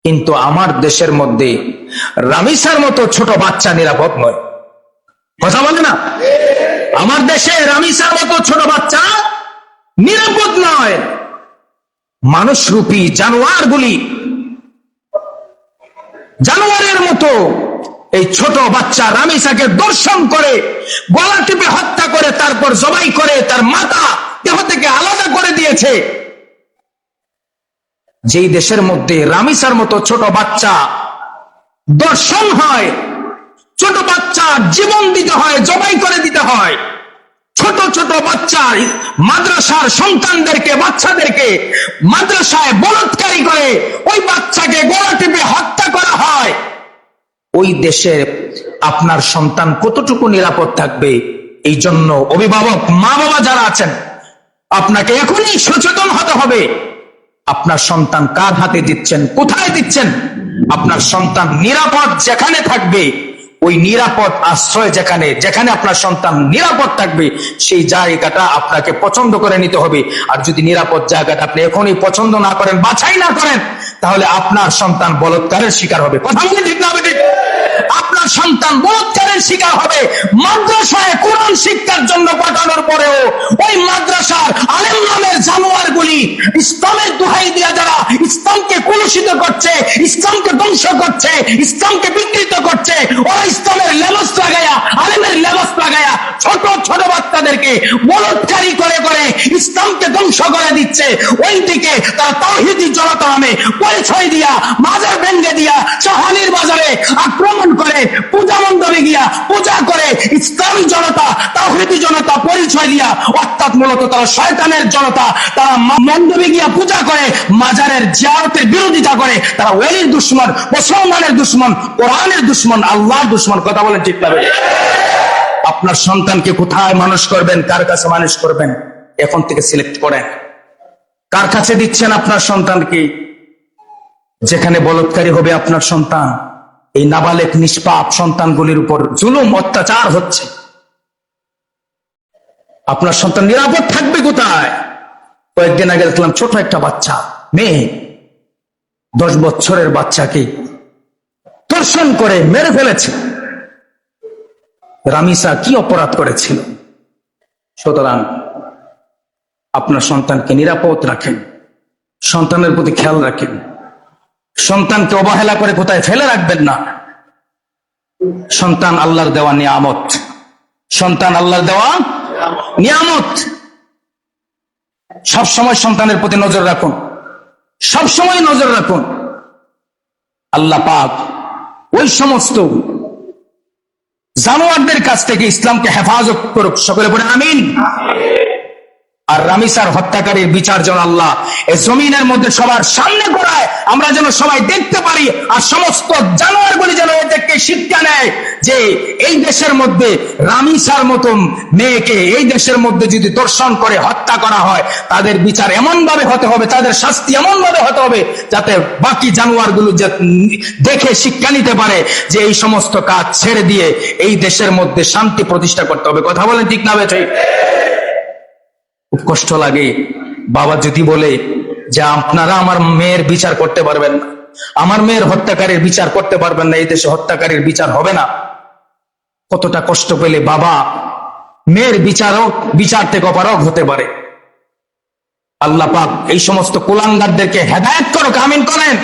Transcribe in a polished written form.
কিন্তু আমার দেশের মধ্যে রামিসার মতো ছোট বাচ্চা নিরাপদ নয়। কথা বলে না? আমার দেশে রামিসার মতো ছোট বাচ্চা নিরাপদ নয়। মানুষরূপী জানোয়ারগুলি জানোয়ারের মতো এই ছোট বাচ্চা রামিসাকে দর্শন করে, গলা টিপে হত্যা করে, তারপর জবাই করে তার মাথা দেহ থেকে আলাদা করে দিয়েছে। যেই দেশের মধ্যে রামিসার মতো ছোট বাচ্চা দর্শন হয়, ছোট বাচ্চা জীবন দিতে হয়, জবাই করে দিতে হয়, ছোট ছোট বাচ্চা মাদ্রাসার সন্তানদেরকে, বাচ্চাদেরকে মাদ্রাসায় বলৎকারী করে ওই বাচ্চাকে গলা টিপে হত্যা করা হয়, ওই দেশে আপনার সন্তান কতটুকু নিরাপদ থাকবে? এই জন্য অভিভাবক, মা বাবা যারা আছেন, আপনাকে এখনই সচেতন হতে হবে। আপনার সন্তান কার হাতে দিচ্ছেন, কোথায় দিচ্ছেন? আপনার সন্তান নিরাপদ যেখানে থাকবে, ওই নিরাপদ আশ্রয় যেখানে যেখানে আপনার সন্তান নিরাপদ থাকবে, সেই জায়গাটা আপনাকে পছন্দ করে নিতে হবে। আর যদি নিরাপদ জায়গাটা আপনি এখনই পছন্দ না করেন, বাছাই না করেন, তাহলে আপনার সন্তান বলৎকারের শিকার হবে। কথা বলে ঠিক না? ঠিক। আপনার সন্তান বলৎকারের শিকার হবে। মাদ্রাসায় কোরআন শিক্ষার জন্য পাঠানোর পরেও ওই মাদ্রাসার আলেম নামের জানোয়ারগুলি ইসলামের দোহাই দিয়া যারা ইসলামকে কলুষিত করছে, ইসলামকে ধ্বংস করছে, ইসলামকে বিকৃত করছে, ওরা ইসলামের লেবাস লাগায়া, আলেমের লেবাস লাগায়া ছোট ছোট বাচ্চাদেরকে বলৎকারী করে করে ইসলামকে ধ্বংস করে দিচ্ছে। ওই দিকে তারা তাওহীদি জনতা নামে পরিচয় দিয়া, মাজার ভেঙ্গে দিয়া, শাহানির বাজারে আক্রমণ করে, পূজা মণ্ডপে গিয়া পূজা করে, ইসলামী জনতা, তাওহীদি জনতা পরিচয় দিয়া, অর্থাৎ মূলত তারা শয়তানের জনতা। তারা মণ্ডপে গিয়া পূজা করে, মাজারের জিয়ারতের বিরোধিতা করে। তারা ওলির দুশমন, মুসলমানের দুশমন, কোরআনের দুশমন, আল্লাহর দুশমন। কথা বলেন ঠিক না? আপনার সন্তানকে কোথায় মানুষ করবেন, কার কাছে মানুষ করবেন, এখন থেকে সিলেক্ট করেন। কার কাছে দিচ্ছেন আপনার সন্তানকে? যেখানে বলৎকারী হবে আপনার সন্তান, এই নাবালেক নিষ্পাপ সন্তানগুলির উপর জুলুম অত্যাচার হচ্ছে, আপনার সন্তান নিরাপদ থাকবে কোথায়? কয়েকদিন আগে দেখলাম ছোট একটা বাচ্চা, মেয়ে, 10 বছরের বাচ্চাকে ধর্ষণ করে মেরে ফেলেছে। রামিসা কি অপরাধ করেছিল? সুতরাং আপনার সন্তানকে নিরাপদ রাখেন, সন্তানের প্রতি খেয়াল রাখেন, সন্তানকে অবহেলা করে কোথায় ফেলে রাখবেন না। সন্তান আল্লাহর দেওয়া নিয়ামত, সন্তান আল্লাহর দেওয়া নিয়ামত। সবসময় সন্তানের প্রতি নজর রাখুন, সবসময় নজর রাখুন। আল্লাহ পাক ওই সমস্ত জানোয়ারদের কাছ থেকে ইসলামকে হেফাজত করুক। সকলে বলে আমিন। আর রামিসার হত্যাকারীর বিচার যেন আল্লাহ এই জমিনের মধ্যে সবার সামনে করায়, আমরা যেন সবাই দেখতে পারি। আর সমস্ত জানোয়ারগুলি যেন এদেরকে শিক্ষা নেয় যে এই দেশের মধ্যে রামিসার মতো মেয়েকে এই দেশের মধ্যে যদি দর্শন করে হত্যা করা হয়, তাদের বিচার এমন ভাবে হতে হবে, তাদের শাস্তি এমন ভাবে হতে হবে, যাতে বাকি জানোয়ারগুলো দেখে শিক্ষা নিতে পারে যে এই সমস্ত কাজ ছেড়ে দিয়ে এই দেশের মধ্যে শান্তি প্রতিষ্ঠা করতে হবে। কথা বলেন ঠিক না? ঠিক। খুব কষ্ট লাগে বাবা যদি বলে যে আপনারা আমার মেয়ের বিচার করতে পারবেন না, আমার মেয়ের হত্যাকারীর বিচার করতে পারবেন না, এই দেশে হত্যাকারীর বিচার হবে না। কতটা কষ্ট পেলে বাবা মেয়ের বিচার থেকে অপারগ হতে পারে। আল্লাহ পাক এই সমস্ত কুলাঙ্গারদেরকে হেদায়েত করুক। আমিন করেন।